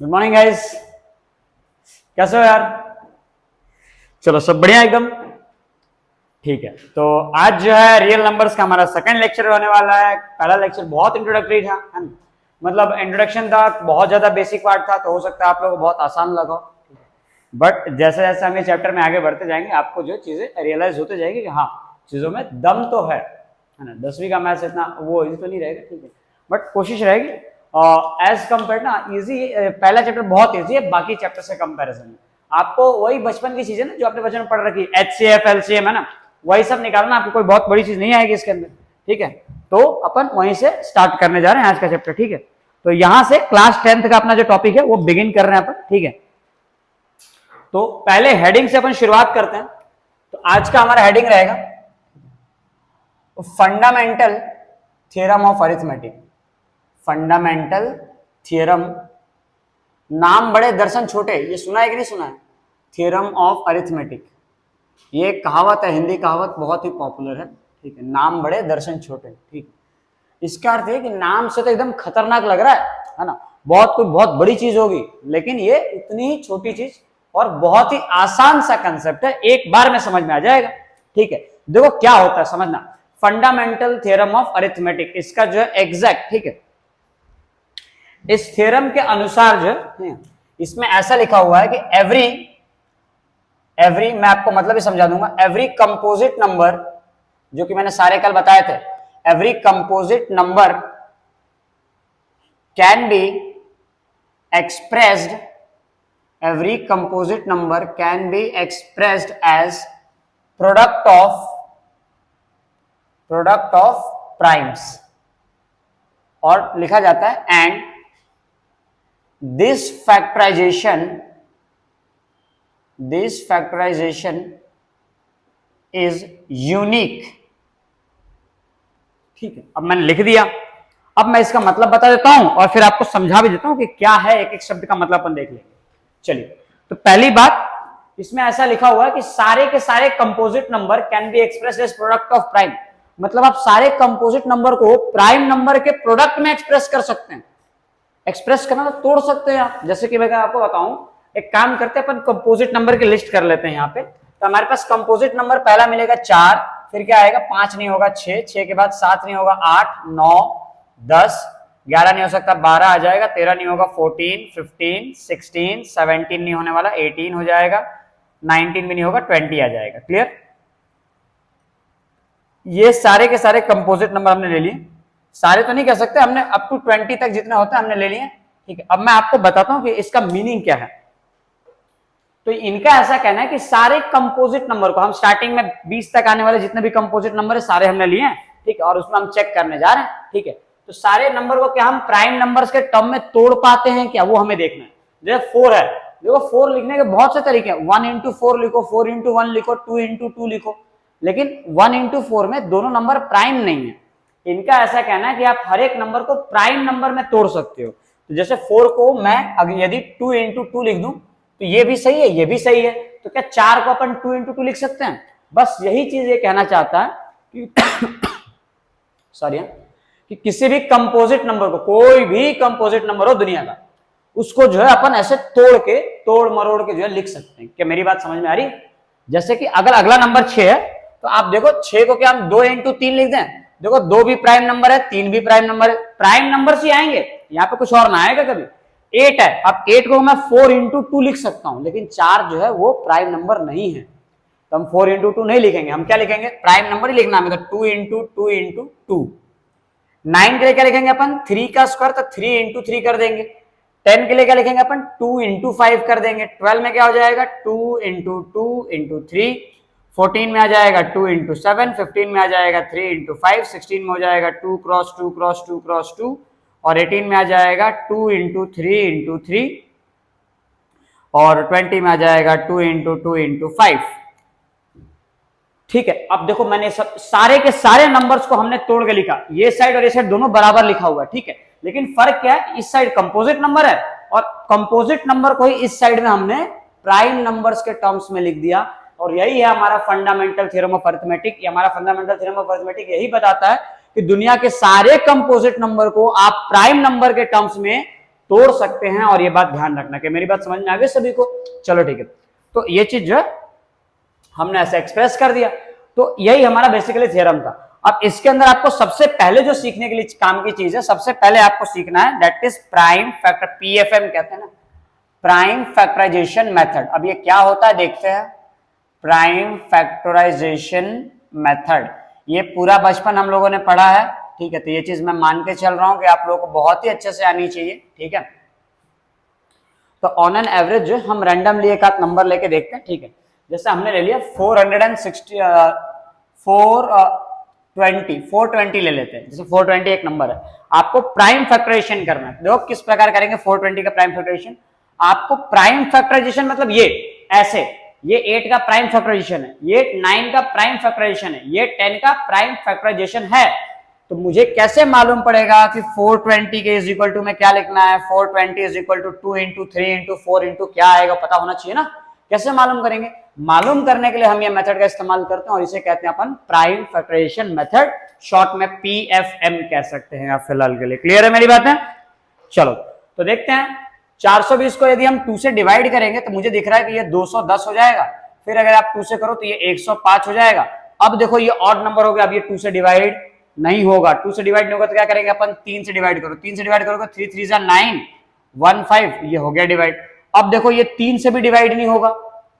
Good morning guys, कैसे हो यार? चलो सब बढ़िया एकदम। ठीक है, तो आज जो है रियल नंबर्स का हमारा सेकंड लेक्चर होने वाला है। पहला लेक्चर बहुत इंट्रोडक्टरी था, है ना? मतलब इंट्रोडक्शन था, बहुत ज्यादा बेसिक पार्ट था, तो हो सकता है आप लोगों को बहुत आसान लगा। बट जैसे जैसे हम ये चैप्टर में आगे बढ़ते जाएंगे आपको जो चीजें रियलाइज होते जाएगी कि हाँ, चीजों में दम तो है ना। 10वीं का मैथ्स इतना वो इजी तो नहीं रहेगा, ठीक है, बट कोशिश रहेगी एज कम्पेयर ना इजी। पहला चैप्टर बहुत इजी है बाकी चैप्टर से कंपैरिजन में। आपको वही बचपन की चीजें ना जो आपने बचपन में पढ़ रखी, HCF LCM है ना, वही सब निकालना। आपको कोई बहुत बड़ी चीज नहीं आएगी इसके अंदर, ठीक है। तो अपन वहीं से स्टार्ट करने जा रहे हैं आज का चैप्टर, ठीक है। तो यहां से क्लास 10th का अपना जो टॉपिक है वो बिगिन कर रहे हैं अपन, ठीक है। तो पहले हेडिंग से अपन शुरुआत करते हैं। तो आज का हमारा हेडिंग रहेगा fundamental theorem of arithmetic. Fundamental theorem, नाम बड़े दर्शन छोटे, ये सुना है कि नहीं सुना है? थ्योरम ऑफ अरिथमेटिक, ये कहावत है, हिंदी कहावत, बहुत ही पॉपुलर है, ठीक है। नाम बड़े दर्शन छोटे, ठीक है। इसका अर्थ है कि नाम से तो एकदम खतरनाक लग रहा है ना, कोई बहुत बड़ी चीज होगी, लेकिन ये इतनी ही छोटी चीज और बहुत ही आसान सा कंसेप्ट है, एक बार में समझ में आ जाएगा, ठीक है। देखो क्या होता है समझना, फंडामेंटल थ्योरम ऑफ अरिथमेटिक, इसका जो है एग्जैक्ट, ठीक है, इस थ्योरम के अनुसार जो है इसमें ऐसा लिखा हुआ है कि एवरी मैं आपको मतलब ही समझा दूंगा, एवरी कंपोजिट नंबर, जो कि मैंने सारे कल बताए थे, every composite number can be expressed, every composite number can be expressed as product of primes, और लिखा जाता है and this factorization is unique, ठीक है। अब मैंने लिख दिया, अब मैं इसका मतलब बता देता हूं और फिर आपको समझा भी देता हूं कि क्या है, एक एक शब्द का मतलब अपन देख लेंगे। चलिए, तो पहली बात इसमें ऐसा लिखा हुआ है कि सारे के सारे composite number can be expressed as product of prime. मतलब आप सारे कंपोजिट नंबर को प्राइम नंबर के प्रोडक्ट में एक्सप्रेस कर सकते हैं। एक्सप्रेस करना तो तोड़ सकते हैं आप, जैसे कि मैं आपको बताऊं, एक काम करते हैं अपन, कंपोजिट नंबर की लिस्ट कर लेते हैं यहाँ पे। तो हमारे पास कंपोजिट नंबर पहला मिलेगा 4, फिर क्या आएगा 5 नहीं होगा 6, 6 के बाद 7 नहीं होगा 8, 9, 10, 11 नहीं हो सकता 12 आ जाएगा, 13 नहीं होगा 14, 15, 16, 17 नहीं होने वाला 18 हो जाएगा, 19 भी नहीं होगा 20 आ जाएगा। क्लियर? ये सारे के सारे कंपोजिट नंबर हमने ले लिए, सारे तो नहीं कह सकते, हमने अप टू 20 तक जितने होते हैं हमने ले लिए, ठीक है। अब मैं आपको बताता हूं कि इसका मीनिंग क्या है। तो इनका ऐसा कहना है कि सारे कंपोजिट नंबर को हम स्टार्टिंग में 20 तक आने वाले जितने भी कंपोजिट नंबर है सारे हमने लिए हैं, ठीक है, और उसमें हम चेक करने जा रहे हैं, ठीक है। तो सारे नंबर को क्या हम प्राइम नंबर्स के टर्म में तोड़ पाते हैं क्या, वो हमें देखना है। जैसे 4 है, देखो 4 लिखने के बहुत से तरीके हैं, 1 into 4 लिखो, 4 into 1 लिखो, 2 into 2 लिखो, लेकिन 1 into 4 में दोनों नंबर प्राइम नहीं है। इनका ऐसा कहना है कि आप हर एक नंबर को प्राइम नंबर में तोड़ सकते हो। तो जैसे 4 को मैं अगर यदि 2 into 2 लिख दूं तो ये भी सही है, ये भी सही है, तो क्या 4 को अपन 2 into 2 लिख सकते हैं? बस यही चीज ये कहना चाहता है कि सॉरी, कि किसी भी कंपोजिट नंबर को, कोई भी कंपोजिट नंबर हो दुनिया का, उसको जो है अपन ऐसे तोड़ मरोड़ के जो है लिख सकते हैं। क्या मेरी बात समझ में आ रही? जैसे कि अगर अगला नंबर 6 है तो आप देखो 6 को क्या हम 2 into 3 लिख दें, देखो 2 भी प्राइम नंबर है, 3 भी प्राइम नंबर है, प्राइम नंबर ही आएंगे, यहाँ पे कुछ और ना आएगा कभी। 8 है, अब 8 को मैं 4 into 2 लिख सकता हूं, लेकिन 4 जो है वो प्राइम नंबर नहीं है, तो हम 4 into 2 नहीं लिखेंगे, हम क्या लिखेंगे, प्राइम नंबर ही लिखना है, तो 2 into 2 into 2। 9 के लिए क्या लिखेंगे अपन, 3 का स्क्वायर, तो 3 into 3 कर देंगे। 10 के लिए क्या लिखेंगे अपन, 2 into 5 कर देंगे। 12 में क्या हो जाएगा, 2 into 2 into 3। 14 में आ जाएगा 2 into 7। 15 में आ जाएगा 3 into 5। 16 में हो जाएगा 2 क्रॉस 2 क्रॉस 2 क्रॉस 2, और 18 में आ जाएगा 2 into 3 into 3, और 20 में आ जाएगा 2 into 2 into 5। ठीक है, अब देखो मैंने सब सारे के सारे नंबर्स को हमने तोड़ के लिखा, ये साइड और ये साइड दोनों बराबर लिखा हुआ है, ठीक है, लेकिन फर्क क्या है, इस साइड कंपोजिट नंबर है और कंपोजिट नंबर को ही इस साइड में हमने प्राइम नंबर्स के टर्म्स में लिख दिया, और यही है हमारा फंडामेंटल थ्योरम ऑफ अरिथमेटिक। ये हमारा फंडामेंटल थ्योरम ऑफ अरिथमेटिक यही बताता है कि दुनिया के सारे कंपोजिट नंबर को आप प्राइम नंबर के टर्म्स में तोड़ सकते हैं, और ये बात ध्यान रखना कि मेरी बात समझ में आ गई सभी को। चलो ठीक है, तो ये चीज जो है हमने ऐसे एक्सप्रेस कर दिया। तो यही हमारा बेसिकली थ्योरम था। अब इसके अंदर आपको सबसे पहले जो सीखने के लिए काम की चीज है, सबसे पहले आपको सीखना है that is prime factor, PFM कहते हैं ना, प्राइम फैक्टराइजेशन मेथड। अब ये क्या होता है देखते हैं। प्राइम फैक्टराइजेशन मेथड, ये पूरा बचपन हम लोगों ने पढ़ा है, ठीक है। तो ये चीज मैं मान के चल रहा हूं कि आप लोगों को बहुत ही अच्छे से आनी चाहिए, ठीक है। तो ऑन एन एवरेज जो हम रैंडमली एक आध नंबर लेके देखते हैं, ठीक है। जैसे हमने ले लिया 420 ले लेते हैं। जैसे 420 एक नंबर है, आपको प्राइम फैक्टराइजेशन करना है। देखो किस प्रकार करेंगे 420 का प्राइम फैक्टराइजेशन। आपको प्राइम फैक्टराइजेशन मतलब ये ऐसे, ये 8 का प्राइम फैक्टराइजेशन है, ये 9 का प्राइम फैक्टराइजेशन है, ये 10 का प्राइम फैक्टराइजेशन है। तो मुझे कैसे मालूम पड़ेगा कि 420 के इज इक्वल टू में क्या लिखना है, 420 is equal to 2 into 3 into 4 into क्या आएगा, पता होना चाहिए ना। कैसे मालूम करेंगे? मालूम करने के लिए हम ये मेथड का इस्तेमाल करते हैं, और इसे कहते हैं अपन प्राइम फैक्टराइजेशन मेथड, शॉर्ट में पीएफएम कह सकते हैं आप फिलहाल के लिए। क्लियर है मेरी बातें? चलो तो देखते हैं 420 को यदि हम 2 से डिवाइड करेंगे तो मुझे दिख रहा है कि ये 210 हो जाएगा। फिर अगर आप 2 से करो तो ये 105 हो जाएगा। अब देखो ये ऑड नंबर हो गया, अब ये 2 से डिवाइड नहीं होगा। 2 से डिवाइड नहीं होगा तो क्या करेंगे अपन, 3 से डिवाइड करो। 3 से डिवाइड करोगे 3 3 जा 9, 15, ये हो गया डिवाइड। अब देखो ये 3 से भी डिवाइड नहीं होगा,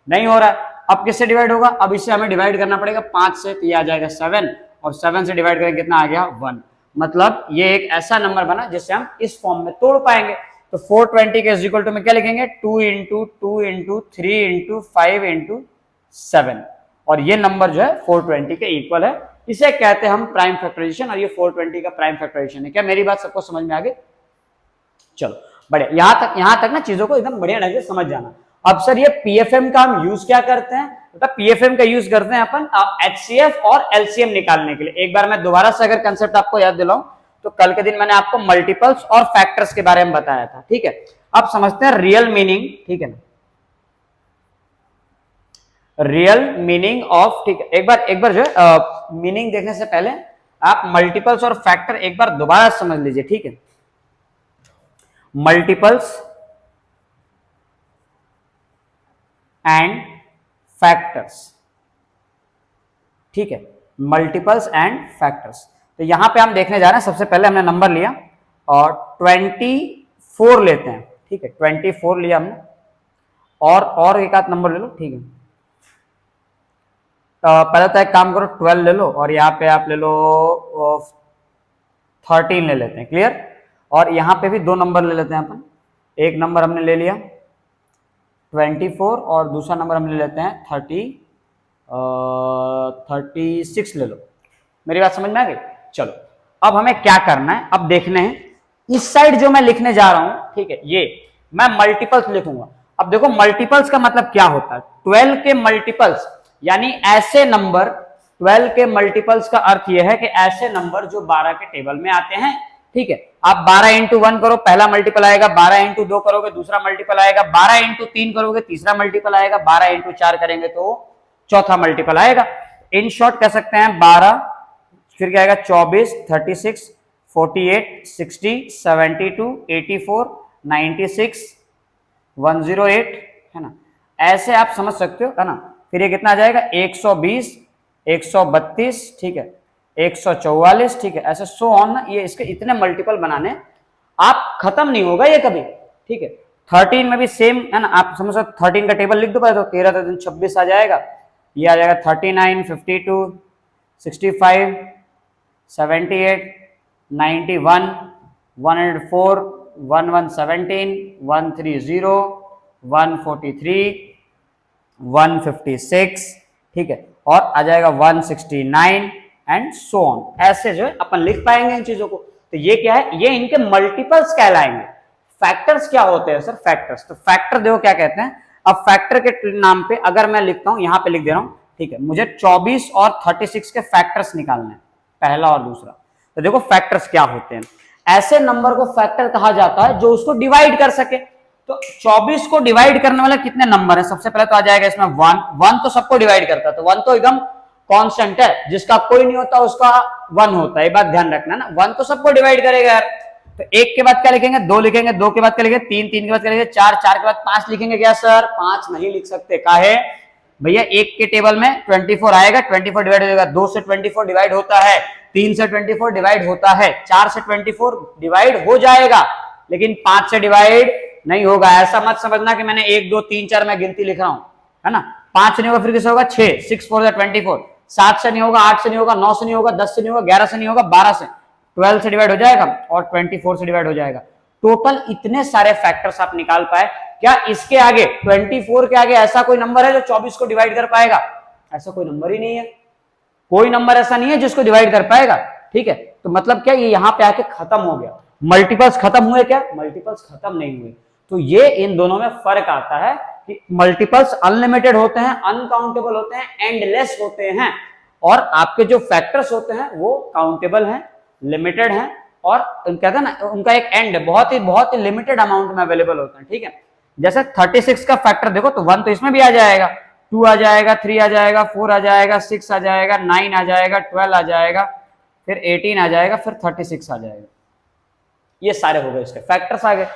नहीं हो रहा है। अब किससे डिवाइड होगा? अब इससे हमें डिवाइड करना पड़ेगा 5 से, तो ये आ जाएगा 7, और 7 से डिवाइड करेंगे कितना आ गया 1। मतलब ये एक ऐसा नंबर बना जिससे हम इस फॉर्म में तोड़ पाएंगे। तो 420 के इज इक्वल टू में क्या लिखेंगे, 2 इंटू 2 इंटू 3 इंटू 5 इंटू 7, और ये नंबर जो है 420 के इक्वल है। इसे कहते हैं हम प्राइम फैक्टराइजेशन, और ये 420 का प्राइम फैक्टराइजेशन है। क्या मेरी बात सबको समझ में आ गई? चलो बढ़िया, यहां तक ना चीजों को एकदम बढ़िया ढंग से समझ जाना। अब सर ये पीएफएम का हम यूज क्या करते हैं? तो पीएफएम का यूज करते हैं अपन एचसीएफ और एलसीएम निकालने के लिए। एक बार मैं दोबारा से अगर कंसेप्ट आपको याद दिलाऊं तो कल के दिन मैंने आपको मल्टीपल्स और फैक्टर्स के बारे में बताया था, ठीक है। अब समझते हैं रियल मीनिंग, ठीक है ना, रियल मीनिंग ऑफ, ठीक है। एक बार जो है मीनिंग देखने से पहले आप मल्टीपल्स और फैक्टर एक बार दोबारा समझ लीजिए, ठीक है। मल्टीपल्स एंड फैक्टर्स, ठीक है, मल्टीपल्स एंड फैक्टर्स। तो यहां पे हम देखने जा रहे हैं, सबसे पहले हमने नंबर लिया और 24 लेते हैं, ठीक है। 24 लिया हमने, और एक आध नंबर ले लो, ठीक है। पहले तो एक काम करो 12 ले लो, और यहाँ पे आप ले लो 13 ले लेते हैं, क्लियर। और यहाँ पे भी 2 नंबर ले लेते हैं अपन। एक नंबर हमने ले लिया 24, और दूसरा नंबर हम ले लेते हैं 36 ले लो। मेरी बात समझ में आ गई? चलो अब हमें क्या करना है, अब देखने हैं इस साइड जो मैं लिखने जा रहा हूं, ठीक है, ये मैं मल्टीपल्स लिखूंगा। अब देखो मल्टीपल्स का मतलब क्या होता है, 12 के मल्टीपल्स, यानी ऐसे नंबर, 12 के मल्टीपल्स का अर्थ यह है कि ऐसे नंबर जो 12 के टेबल में आते हैं, ठीक है। आप 12 इंटू 1 करो, पहला मल्टीपल आएगा, 12 इंटू 2 करोगे दूसरा मल्टीपल आएगा, 12 इंटू 3 करोगे तीसरा मल्टीपल आएगा, 12 इंटू 4 करेंगे तो चौथा मल्टीपल आएगा। इन शॉर्ट कह सकते हैं 12, फिर क्या आएगा 24, 36, 48, 60, 72, 84, 96, 108, है ना। ऐसे आप समझ सकते हो, है ना। फिर ये कितना आ जाएगा 120, 132, ठीक है, 144, ठीक है, ऐसे सो ऑन ना। ये इसके इतने मल्टीपल बनाने, आप खत्म नहीं होगा ये कभी, ठीक है। 13 में भी सेम है ना, आप समझ सकते 13 का टेबल लिख दो पहले, तो 13 दिन 26 आ जाएगा, ये आ जाएगा 39, 52, 65, 78, 91, 104, 1117, 130, 143, 156, ठीक है, और आ जाएगा 169 एंड सो ऑन। ऐसे जो है अपन लिख पाएंगे इन चीजों को। तो ये क्या है, ये इनके मल्टीपल्स कहलाएंगे। फैक्टर्स क्या होते हैं सर? फैक्टर्स, तो फैक्टर देखो क्या कहते हैं। अब फैक्टर के नाम पे अगर मैं लिखता हूं, यहां पे लिख दे रहा हूं, ठीक है, मुझे 24 और 36 के फैक्टर्स निकालने हैं, पहला और दूसरा। तो देखो फैक्टर्स क्या होते हैं, ऐसे नंबर को फैक्टर कहा जाता है जो उसको डिवाइड कर सके। तो 24 को डिवाइड करने वाले कितने नंबर है? सबसे पहले तो आ जाएगा इसमें 1 तो सबको डिवाइड करता है, तो 1 तो एकदम कांस्टेंट है, जिसका कोई नहीं होता उसका 1 होता है, ये बात ध्यान रखना ना। 1 तो सबको डिवाइड करेगा यार, तो 1 के बाद क्या लिखेंगे, 2 लिखेंगे, 2 के बाद क्या लिखेंगे, 3, 3 के बाद क्या लिखेंगे, 4, 4 के बाद 5 लिखेंगे क्या सर? 5 नहीं लिख सकते, काहे भैया? 1 के टेबल में 24 आएगा, 24 डिवाइड हो जाएगा, 2 से 24 डिवाइड होता है, 3 से 24 डिवाइड होता है, 4 से 24 डिवाइड हो जाएगा, लेकिन 5 से डिवाइड नहीं होगा। ऐसा मत समझना कि मैंने 1 2 3 4 मैं गिनती लिख रहा हूं, है ना। 5 से नहीं होगा फिर किससे होगा? 6, 6 4 24, 7 से नहीं होगा, 8 से नहीं होगा, 9 से नहीं होगा, 10 से नहीं होगा, 11 से नहीं होगा, 12 से, 12 से डिवाइड हो जाएगा और 24 से डिवाइड हो जाएगा। टोटल इतने सारे फैक्टर्स आप निकाल पाए क्या? इसके आगे 24 के आगे ऐसा कोई नंबर है जो 24 को डिवाइड कर पाएगा? ऐसा कोई नंबर ही नहीं है, कोई नंबर ऐसा नहीं है जिसको डिवाइड कर पाएगा, ठीक है। तो मतलब क्या, ये यहां पे आके खत्म हो गया। मल्टीपल्स खत्म हुए क्या? मल्टीपल्स खत्म नहीं हुए। तो ये इन दोनों में फर्क आता है कि मल्टीपल्स अनलिमिटेड होते हैं, अनकाउंटेबल होते हैं, एंडलेस होते हैं, और आपके जो फैक्टर्स होते हैं वो काउंटेबल हैं, लिमिटेड हैं, और कहते हैं ना उनका एक एंड बहुत ही लिमिटेड अमाउंट में अवेलेबल होते हैं, ठीक है। जैसे 36 का फैक्टर देखो तो 1 तो इसमें भी आ जाएगा, 2 आ जाएगा, 3 आ जाएगा, 4 आ जाएगा, 6 आ जाएगा, 9 आ जाएगा, 12 आ जाएगा, फिर 18 आ जाएगा, फिर 36 आ जाएगा। ये सारे हो गए इसके फैक्टर्स आ गए।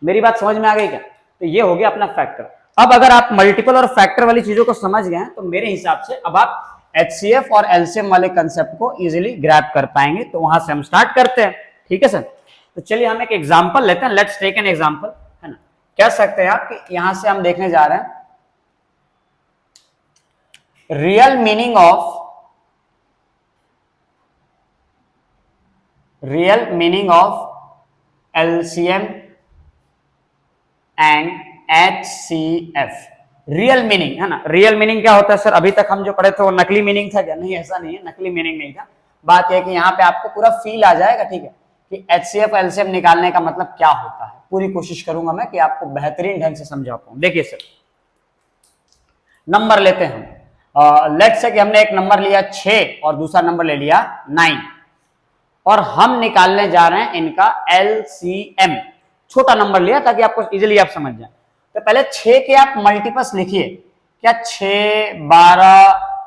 मेरी बात समझ में आ गई क्या? तो ये हो गया अपना फैक्टर। अब अगर आप मल्टीपल और फैक्टर वाली चीजों को समझ गए तो मेरे हिसाब से अब आप HCF और LCM वाले कंसेप्ट को इजीली ग्रैब कर पाएंगे। तो वहां से हम स्टार्ट करते हैं, ठीक है सर। तो चलिए हम एक एग्जांपल लेते हैं, लेट्स टेक एन एग्जांपल, है ना। कह सकते हैं आप कि यहां से हम देखने जा रहे हैं real meaning of LCM and HCF। Real meaning, है ना। रियल मीनिंग क्या होता है सर? अभी तक हम जो पढ़े थे वो नकली मीनिंग था क्या? नहीं, ऐसा नहीं है, नकली मीनिंग नहीं था। बात यह है कि यहाँ पे आपको पूरा फील आ जाएगा, ठीक है, कि HCF LCM निकालने का मतलब क्या होता है। पूरी कोशिश करूंगा मैं कि आपको बेहतरीन ढंग से समझा पाऊं। देखिए सर, नंबर लेते हैं हम। लेट्स से कि हमने एक नंबर लिया 6 और दूसरा नंबर ले लिया 9, और हम निकालने जा रहे हैं इनका LCM। छोटा नंबर लिया ताकि आपको इजीली आप समझ जाए। तो पहले 6 के आप मल्टीपल्स लिखिए, क्या 6, 12,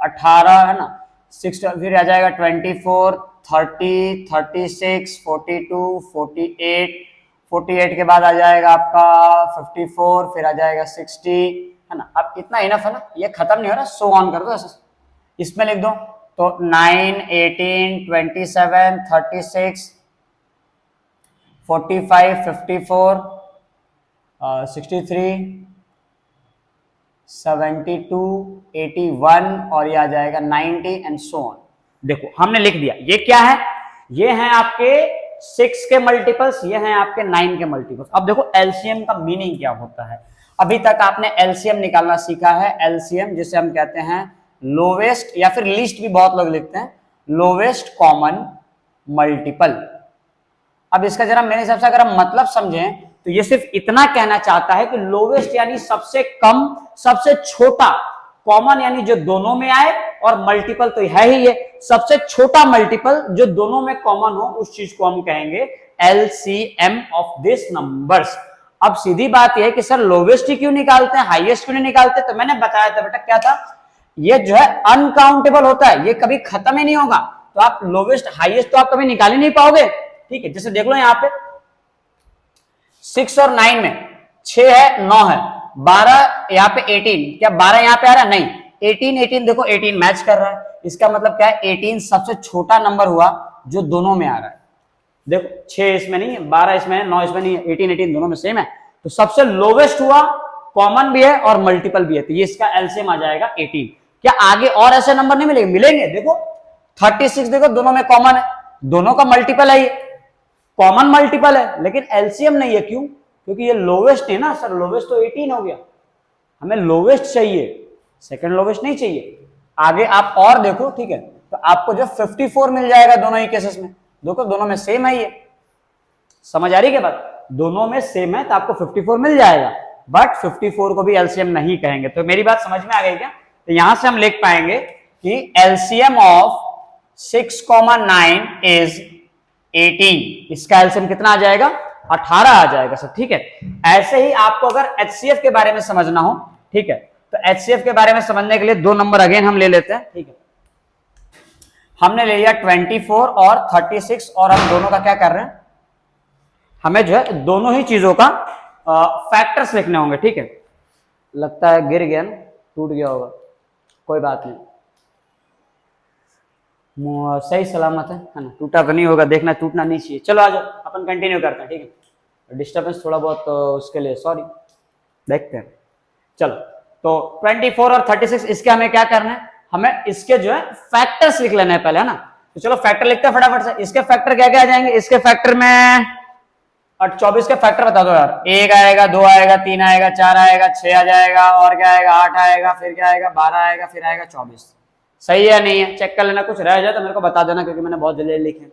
18, है ना, 6, फिर आ जाएगा 24, 30, 36, 42, 48, 48 के बाद आ जाएगा आपका 54, फिर आ जाएगा 60, है ना। अब इतना इनफ है ना, ये खत्म नहीं हो रहा, सो ऑन कर दो, इसमें लिख दो। तो 9, 18, 27, 36, 45, 54, 63, 72, 81 और ये आ जाएगा 90 एंड सो ऑन। देखो हमने लिख दिया। ये क्या है? ये हैं आपके 6 के मल्टीपल्स, ये हैं आपके 9 के मल्टीपल्स। अब देखो एलसीएम का मीनिंग क्या होता है। अभी तक आपने एलसीएम निकालना सीखा है। एलसीएम जिसे हम कहते हैं लोवेस्ट, या फिर लीस्ट भी बहुत लोग लिखते हैं, लोवेस्ट कॉमन मल्टीपल। अब इसका जरा मेरे हिसाब से अगर हम मतलब समझें तो ये सिर्फ इतना कहना चाहता है कि लोवेस्ट यानी सबसे कम, सबसे छोटा, कॉमन यानी जो दोनों में आए, और मल्टीपल तो है ही ये, सबसे छोटा मल्टीपल जो दोनों में कॉमन हो, उस चीज को हम कहेंगे एलसीएम ऑफ दिस नंबर्स। अब सीधी बात यह है कि सर लोवेस्ट ही क्यों निकालते हैं, हाईएस्ट क्यों नहीं निकालते? तो मैंने बताया था बेटा, क्या था, ये जो है अनकाउंटेबल होता है, ये कभी खत्म ही नहीं होगा। तो आप लोवेस्ट हाईएस्ट तो आप कभी निकाल ही नहीं पाओगे, ठीक है। जैसे देख लो यहाँ पे 6 और 9 में 6 है, 9 है, 12 यहाँ पे 18, क्या 12 यहाँ पे आ रहा है? नहीं, 18 देखो 18 मैच कर रहा है। इसका मतलब क्या है? 18 सबसे छोटा नंबर हुआ जो दोनों में आ रहा है। देखो 6 इसमें नहीं है, 12 इसमें है, 9 इसमें नहीं है, 18 दोनों में सेम है। तो सबसे लोवेस्ट हुआ, कॉमन भी है और मल्टीपल भी है, तो ये इसका एलसीएम आ जाएगा 18। क्या आगे और ऐसे नंबर नहीं मिलेंगे? मिलेंगे। देखो 36 देखो दोनों में कॉमन है, दोनों का मल्टीपल है, ये कॉमन मल्टीपल है, लेकिन एलसीएम नहीं है। क्यों? क्योंकि ये लोवेस्ट है ना सर, लोवेस्ट तो 18 हो गया, हमें लोवेस्ट चाहिए, सेकंड लोवेस्ट नहीं चाहिए। आगे आप और देखो, ठीक है, तो आपको जो 54 मिल जाएगा दोनों ही केसेस में। देखो दोनों में सेम है, ये समझ आ रही है बात? दोनों में सेम है तो आपको 54 मिल जाएगा, बट 54 को भी एलसीएम नहीं कहेंगे। तो मेरी बात समझ में आ गई क्या? तो यहां से हम लिख पाएंगे कि एलसीएम ऑफ 6,9 इज 18। इसका एलसीएम कितना आ जाएगा? 18 आ जाएगा सर, ठीक है। ऐसे ही आपको अगर एचसीएफ के बारे में समझना हो, ठीक है, तो एचसीएफ के बारे में समझने के लिए दो नंबर अगेन हम ले लेते हैं, ठीक है। हमने ले लिया 24 और 36, और हम दोनों का क्या कर रहे हैं? हमें जो है दोनों ही चीजों का फैक्टर्स लिखने होंगे, ठीक है। लगता है गिर गया ना, टूट गया होगा, कोई बात नहीं, सही सलामत है ना, टूटा तो नहीं होगा, देखना टूटना नहीं चाहिए। चलो आ जाओ अपन कंटिन्यू करते हैं, ठीक है। डिस्टर्बेंस थोड़ा बहुत उसके लिए सॉरी, देखते हैं। चलो तो 24 और 36 इसके हमें क्या करना है, हमें इसके जो है फैक्टर्स लिख लेना है पहले, है ना। तो चलो फैक्टर लिखते हैं फटाफट से। इसके फैक्टर क्या क्या आ जाएंगे, इसके फैक्टर में, और 24 के फैक्टर बता दो यार। 1 आएगा, 2 आएगा, 3 आएगा, 4 आएगा, 6 आ जाएगा, और क्या आएगा, 8 आएगा, फिर क्या आएगा, 12 आएगा, फिर आएगा 24। सही है नहीं है, चेक कर लेना, कुछ रह जाए तो मेरे को बता देना, क्योंकि मैंने बहुत जल्दी लिखे।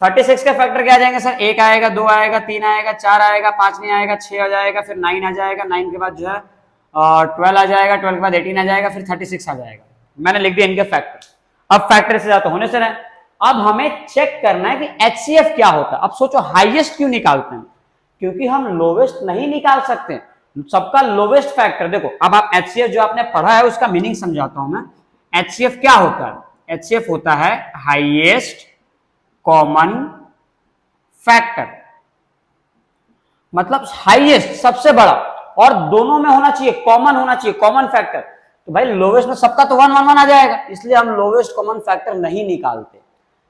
36 के फैक्टर क्या आ जाएंगे सर, 1 आएगा, 2 आएगा, 3 आएगा, 4 आएगा, 5 नहीं आएगा, 6 आ जाएगा, फिर 9 आ जाएगा, 9 के बाद जो है 12 आ जाएगा, 12 के बाद 18 आ जाएगा, फिर 36 आ जाएगा। मैंने लिख दिया इनके फैक्टर। अब फैक्टर से ज्यादा होने से रहे, अब हमें चेक करना है कि HCF क्या होता है। अब सोचो हाईएस्ट क्यों निकालते हैं, क्योंकि हम लोवेस्ट नहीं निकाल सकते, सबका लोवेस्ट फैक्टर। देखो अब आप HCF जो आपने पढ़ा है उसका मीनिंग समझाता हूं मैं। HCF क्या होता है, HCF होता है हाईएस्ट कॉमन फैक्टर, मतलब हाईएस्ट सबसे बड़ा, और दोनों में होना चाहिए, कॉमन होना चाहिए, कॉमन फैक्टर। तो भाई लोवेस्ट में सबका तो 1 1 1 आ जाएगा, इसलिए हम लोवेस्ट कॉमन फैक्टर नहीं निकालते,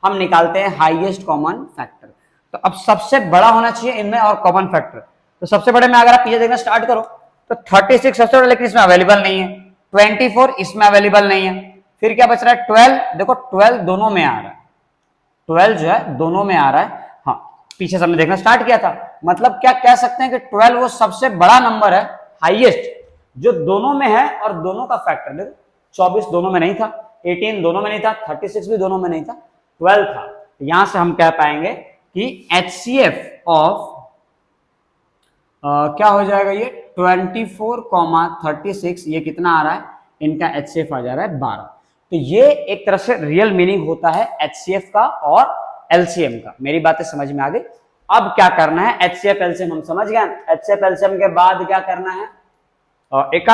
हम निकालते हैं हाईएस्ट कॉमन फैक्टर। तो अब सबसे बड़ा होना चाहिए इनमें और कॉमन फैक्टर। तो सबसे बड़े में अगर आप पीछे देखना स्टार्ट करो तो 36 सबसे बड़ा, लेकिन इसमें अवेलेबल नहीं है। 24 इसमें अवेलेबल नहीं है। फिर क्या बच रहा है, 12। देखो 12 दोनों में आ रहा है, 12 जो है दोनों में आ रहा है। हाँ पीछे से हमने देखना स्टार्ट किया था, मतलब क्या कह सकते हैं कि 12 वो सबसे बड़ा नंबर है, हाईएस्ट, जो दोनों में है और दोनों का फैक्टर। देखो 24 दोनों में नहीं था, 18 दोनों में नहीं था, 36 भी दोनों में नहीं था, 12 था। यहां से हम कह पाएंगे कि HCF ऑफ क्या हो जाएगा, ये 24,36, ये कितना आ रहा है, इनका HCF आ जा रहा है 12। तो ये एक तरह से रियल मीनिंग होता है HCF का और LCM का। मेरी बातें समझ में आ गई। अब क्या करना है, HCF LCM हम समझ गए। HCF LCM के बाद क्या करना है, एक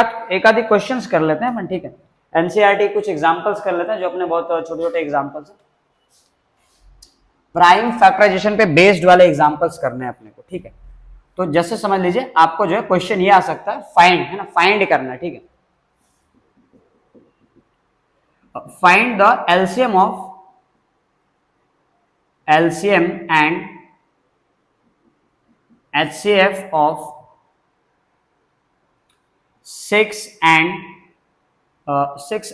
आधी क्वेश्चंस कर लेते हैं अपन, ठीक है। NCERT कुछ एग्जांपल्स कर लेते हैं जो अपने बहुत छोटे छोटे एग्जांपल्स हैं, प्राइम फैक्टराइजेशन पे बेस्ड वाले एग्जांपल्स करने हैं अपने को, ठीक है। तो जैसे समझ लीजिए आपको जो है क्वेश्चन ये आ सकता है, फाइंड, है ना, फाइंड करना है, ठीक है। Find the LCM of LCM and HCF of 6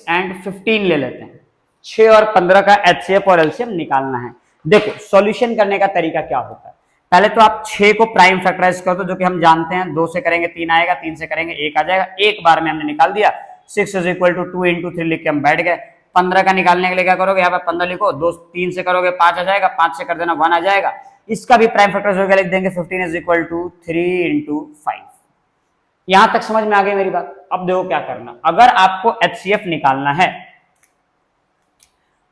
and 15 ले लेते हैं। 6 और 15 का HCF और LCM निकालना है। देखो सॉल्यूशन करने का तरीका क्या होता है, पहले तो आप 6 को प्राइम फैक्टराइज कर दो, जो कि हम जानते हैं 2 से करेंगे 3 आएगा, 3 से करेंगे 1 आ जाएगा, एक बार में हमने निकाल दिया। 6 इज इक्वल टू 2 इंटू 3 लिख के हम बैठ गए। 15 का निकालने के लिए क्या करोगे, यहाँ पे 15 लिखो, 2 3 से करोगे 5 आ जाएगा, 5 से कर देना 1 आ जाएगा। इसका भी प्राइम फैक्टराइज होकर लिख देंगे 15 इज इक्वल टू 3 इंटू 5। यहां तक समझ में आ गई मेरी बात। अब देखो क्या करना, अगर आपको HCF निकालना है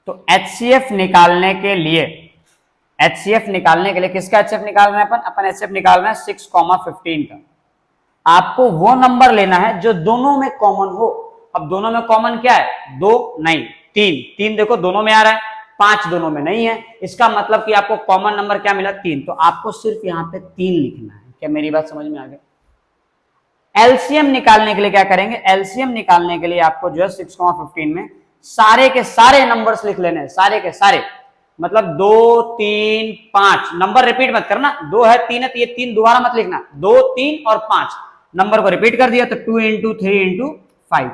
तो HCF निकालने के लिए किसका HCF निकालना है, अपन HCF निकालना है 6,15 का। आपको वो नंबर लेना है जो दोनों में कॉमन हो। अब दोनों में कॉमन क्या है, 2 नहीं 3 देखो दोनों में आ रहा है, 5 दोनों में नहीं है, इसका मतलब कि आपको कॉमन नंबर क्या मिला, 3। तो आपको सिर्फ यहां पे 3 लिखना है। क्या मेरी बात समझ में आ गई। LCM निकालने के लिए क्या करेंगे, LCM निकालने के लिए आपको जो है 6,15 में सारे के सारे नंबर्स लिख लेने हैं, सारे के सारे, मतलब 2 3 5 नंबर रिपीट मत करना, 2 है 3 है तो ये 3 दोबारा मत लिखना, 2 3 और 5 नंबर को रिपीट कर दिया तो 2 इंटू 3 इंटू 5।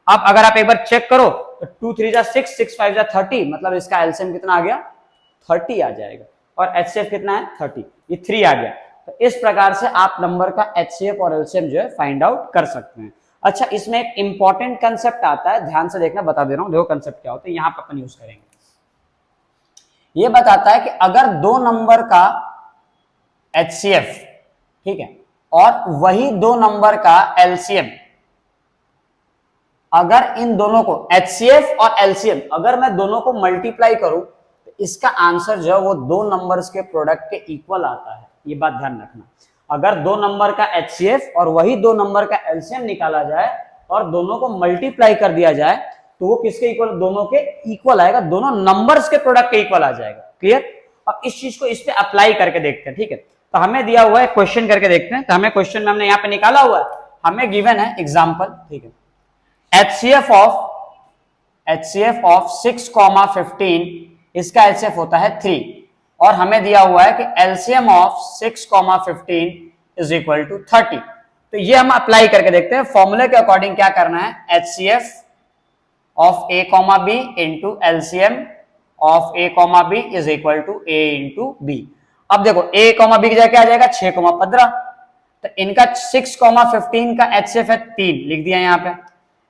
अब अगर आप एक बार चेक करो तो 2 3 जा 6, 6 5 जा 30, मतलब इसका LCM कितना आ गया, 30 आ जाएगा, और HCF कितना है 30, ये 3 आ गया। तो इस प्रकार से आप नंबर का HCF और LCM जो है फाइंड आउट कर सकते हैं। अच्छा इसमें एक इंपॉर्टेंट कंसेप्ट आता है, ध्यान से देखना, बता दे रहा हूं, देखो कंसेप्ट क्या होता है, यहां पर अपन यूज करेंगे। ये बताता है कि अगर 2 नंबर का HCF, ठीक है, और वही 2 नंबर का LCM, अगर इन दोनों को HCF और LCM अगर मैं दोनों को मल्टीप्लाई करूं तो इसका आंसर जो है वो 2 नंबर्स के प्रोडक्ट के इक्वल आता है। ये बात ध्यान रखना, अगर 2 नंबर का HCF और वही 2 नंबर का LCM निकाला जाए और दोनों को मल्टीप्लाई कर दिया जाए तो वो किसके इक्वल, दोनों के इक्वल आएगा, दोनों नंबर्स के प्रोडक्ट के इक्वल आ जाएगा। क्लियर। अब इस चीज को इस पे अप्लाई करके देखते हैं, ठीक है। तो हमें दिया हुआ है, क्वेश्चन करके देखते हैं। तो हमें क्वेश्चन में हमने यहाँ पे निकाला हुआ है, हमें गिवन है एग्जाम्पल, ठीक है, HCF ऑफ 6,15, इसका HCF होता है 3, और हमें दिया हुआ है कि LCM of 6,15 is equal to 30। तो ये हम अप्लाई करके देखते हैं, फॉर्मूले के अकॉर्डिंग क्या करना है, HCF of A, B into LCM of A, B is equal to A into B। अब देखो A, B की जगह क्या आ जाएगा, 6,15, तो इनका 6,15 का HCF है 3, लिख दिया यहाँ पे।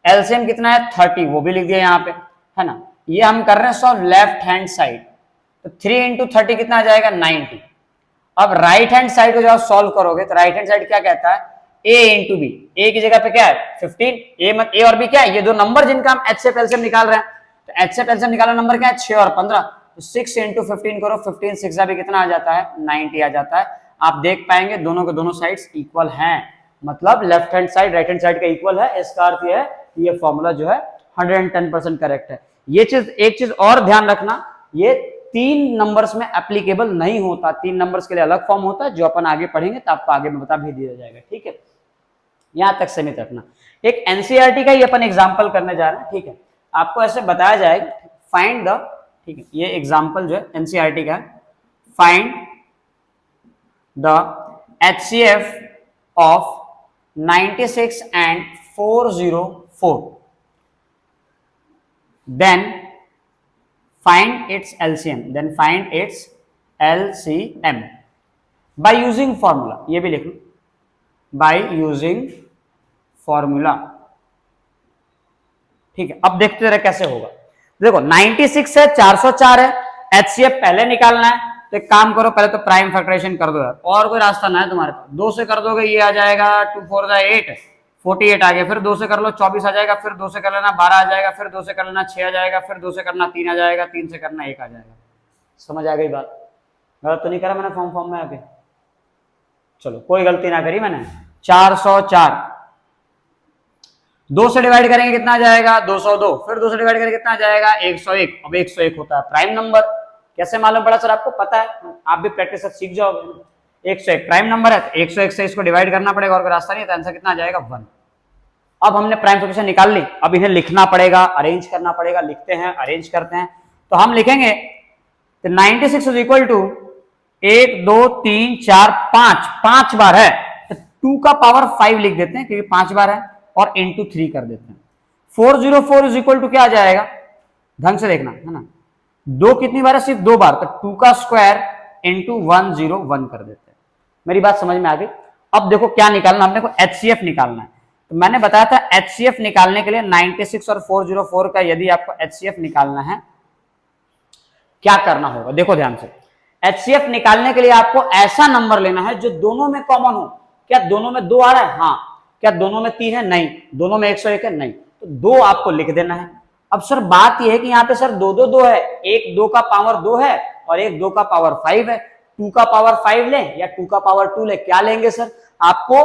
LCM कितना है 30, वो भी लिख दिया यहाँ पे, है ना। ये हम कर रहे हैं सॉल्व लेफ्ट हैंड साइड, तो 3 इंटू 30 कितना आ जाएगा 90। अब राइट हैंड साइड को जब आप सॉल्व करोगे तो राइट हैंड साइड क्या कहता है, A इंटू बी। ए की जगह पे क्या है 15, ए और बी क्या है, ये दो नंबर जिनका हम HCF LCM निकाल रहे हैं। तो HCF LCM निकालना नंबर क्या है 6 और 15, तो 6 इंटू 15 करो, 15 6 भी कितना आ जाता है 90 आ जाता है। आप देख पाएंगे दोनों के दोनों साइड्स इक्वल हैं, मतलब left hand side right hand side का इक्वल है। इसका अर्थ ये है कि ये फॉर्मूला जो है 110% करेक्ट है। ये चीज, एक चीज और ध्यान रखना, ये 3 नंबर्स में एप्लीकेबल नहीं होता, 3 नंबर्स के लिए अलग फॉर्म होता है, जो अपन आगे पढ़ेंगे तो आपको आगे में बता भी दिया जाएगा, ठीक है। यहां तक सीमित रखना। एक एनसीईआरटी का ही अपन एग्जांपल करने जा रहे हैं, ठीक है। आपको ऐसे बताया जाएगा फाइंड द, ठीक है, ये एग्जांपल जो है एनसीईआरटी का है, find the HCF of 96 and 404, then find its LCM, then find its LCM by using formula। ये भी लिख लो, by using formula, ठीक है। अब देखते रहे कैसे होगा। देखो 96 है, 404 है, HCF पहले निकालना है, तो एक काम करो, पहले तो प्राइम फैक्टराइजेशन कर दो यार, और कोई रास्ता ना है तुम्हारे पास। 2 से कर दोगे ये आ जाएगा 2 4 8, 48 आ गया, फिर 2 से कर लो 24 आ जाएगा, फिर 2 से कर लेना 12 आ जाएगा, फिर 2 से कर लेना 6 आ जाएगा, फिर 2 से करना 3 आ जाएगा, 3 से करना 1 आ जाएगा। समझ आ गई बात? गलत तो नहीं करा मैंने फॉर्म में आके? चलो कोई गलती ना करी मैंने। 404 2 से डिवाइड करेंगे कितना आ जाएगा 202, फिर 2 से डिवाइड करेंगे कितना आ जाएगा 101। अब 101 होता है प्राइम नंबर। कैसे मालूम पड़ा सर? आपको पता है, आप भी प्रैक्टिस से सीख जाओगे। 101 प्राइम नंबर है, तो 101 से इसको डिवाइड करना पड़ेगा, और कोई रास्ता नहीं है, तो आंसर कितना आ जाएगा 1। अब हमने प्राइम फ्रैक्शन निकाल ली, अब इन्हें लिखना पड़ेगा, अरेंज करना पड़ेगा। लिखते हैं, अरेंज करते हैं, तो हम लिखेंगे तो 96 इज इक्वल टू 1 2 3 4 5 बार है, तो 2 का पावर 5 लिख देते हैं क्योंकि 5 बार है, और इंटू 3 कर देते हैं। 404 इज इक्वल टू क्या आ जाएगा, ढंग से देखना है ना, 2 कितनी बार है, सिर्फ 2 बार, तो 2 का स्क्वायर इंटू 101 कर देते हैं। मेरी बात समझ में आ गई? अब देखो क्या निकालना, हमने को HCF निकालना है। तो मैंने बताया था HCF निकालने के लिए 96 और 404 का यदि आपको HCF निकालना है क्या करना होगा, देखो ध्यान से। HCF निकालने के लिए आपको ऐसा नंबर लेना है जो दोनों में कॉमन हो। क्या दोनों में 2 आ रहा है? हाँ। क्या दोनों में 3 है? नहीं। दोनों में 101 है? नहीं। तो 2 आपको लिख देना है। अब सर बात यह है कि यहाँ पे सर 2 है, एक 2 का पावर 2 है और एक 2 का पावर 5 है। 2 का पावर 5 लें या 2 का पावर 2 लें, क्या लेंगे सर? आपको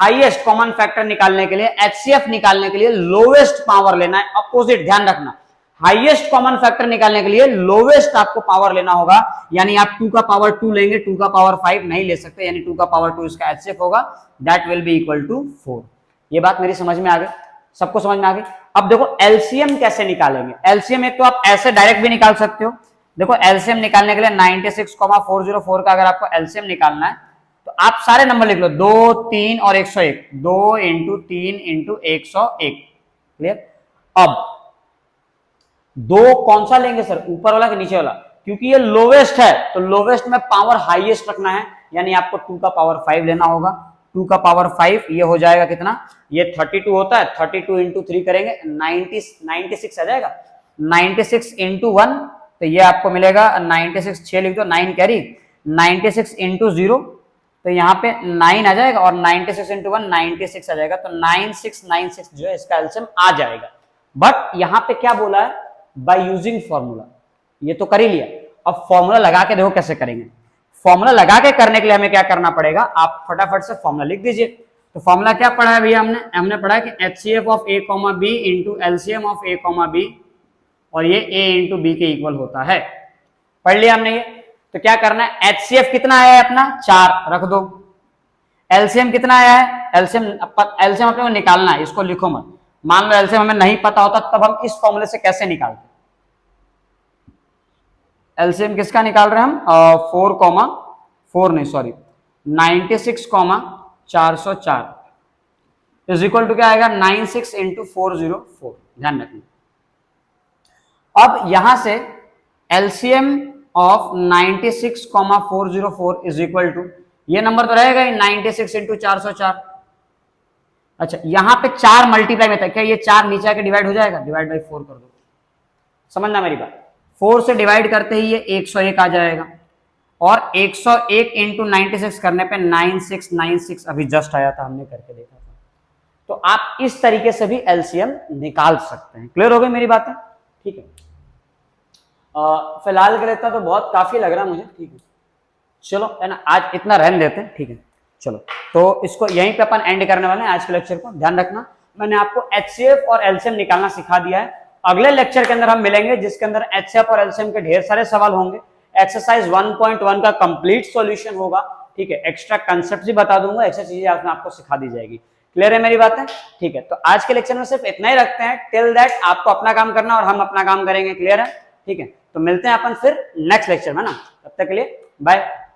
हाईएस्ट कॉमन फैक्टर निकालने के लिए, HCF निकालने के लिए लोवेस्ट पावर लेना है। अपोजिट ध्यान रखना, हाईएस्ट कॉमन फैक्टर निकालने के लिए लोवेस्ट आपको पावर लेना होगा। यानी आप 2 का पावर 2 लेंगे, 2 का पावर 5 नहीं ले सकते, यानी 2 का पावर 2 इसका HCF होगा, that will be equal to 4। ये बात मेरी समझ में आ गई? सबको समझ में आ गई? अब देखो LCM कैसे निकालेंगे। LCM एक तो आप ऐसे डायरेक्ट भी निकाल सकते हो। देखो LCM निकालने के लिए 96,404 का अगर आपको LCM निकालना है तो आप सारे नंबर लिख लो, 2 3 और 101, 2 इंटू 3 इंटू 101। क्लियर? अब 2 कौन सा लेंगे सर, ऊपर वाला कि नीचे वाला? क्योंकि ये लोवेस्ट है तो लोवेस्ट में पावर हाईएस्ट रखना है, यानी आपको 2 का पावर 5 लेना होगा। 2 का पावर 5 ये हो जाएगा कितना, ये 32 होता है, 32 इंटू 3 करेंगे 96 आ जाएगा। 96 इंटू 1 तो ये आपको मिलेगा 96, 6 लिख दो, 9 कैरी। 96 इंटू 0 तो यहाँ पे 9 आ जाएगा, और 96 इंटू 1 96 आ जाएगा, तो 9696 जो है इसका एलसीएम आ जाएगा। बट यहाँ पे क्या बोला है, बाय यूजिंग फॉर्मूला। ये तो कर ही लिया, अब फॉर्मूला लगा के देखो कैसे करेंगे। फॉर्मूला लगा के करने के लिए हमें क्या करना पड़ेगा, आप फटाफट से फॉर्मूला लिख दीजिए। तो फॉर्मूला क्या पढ़ा है भैया हमने पढ़ा है कि HCF of A, B into LCM of A, B, और ये A इंटू B के इक्वल होता है। पढ़ लिया हमने ये। तो तो क्या करना है, HCF कितना आया है अपना 4 रख दो, एलसीएम कितना आया है, एलसीएम अपने को निकालना है, इसको लिखो मत, मान लो एलसीएम हमें नहीं पता होता तब हम इस फॉर्मूले से कैसे निकालते, एलसीएम किसका निकाल रहे हैं हम 4, नहीं सॉरी 96,404 इज इक्वल टू क्या आएगा 96 इंटू 404, ध्यान रखना। अब यहां से LCM of 96,404 is equal to, ये नंबर तो रहेगा ही 96 इंटू 404। अच्छा यहां पे 4 मल्टीप्लाई में था, क्या ये 4 नीचे आके डिवाइड हो जाएगा, डिवाइड बाई 4 कर दो, समझना मेरी बात, 4 से डिवाइड करते ही ये 101 आ जाएगा, और 101 इंटू 96 करने पे 9696 अभी जस्ट आया था, हमने करके देखा था। तो आप इस तरीके से भी एलसीएम निकाल सकते हैं। क्लियर हो गई मेरी बातें? ठीक है, फिलहाल के लिए तो बहुत काफी लग रहा है मुझे, ठीक है चलो है ना, आज इतना रहने देते हैं, ठीक है चलो, तो इसको यहीं पे अपन एंड करने वाले हैं आज के लेक्चर को। ध्यान रखना मैंने आपको एचसीएफ और एलसीएम निकालना सिखा दिया है। अगले लेक्चर के अंदर हम मिलेंगे जिसके अंदर एचसीएफ और एलसीएम के ढेर सारे सवाल होंगे, एक्सरसाइज 1.1 का कंप्लीट सॉल्यूशन होगा, ठीक है, एक्स्ट्रा कंसेप्ट भी बता दूंगा, एक्स्ट्रा चीजें आपको सिखा दी जाएगी। क्लियर है मेरी बातें? ठीक है, तो आज के लेक्चर में सिर्फ इतना ही रखते हैं, टिल दैट आपको अपना काम करना और हम अपना काम करेंगे। क्लियर है? ठीक है, तो मिलते हैं अपन फिर नेक्स्ट लेक्चर में ना, तब तक के लिए बाय।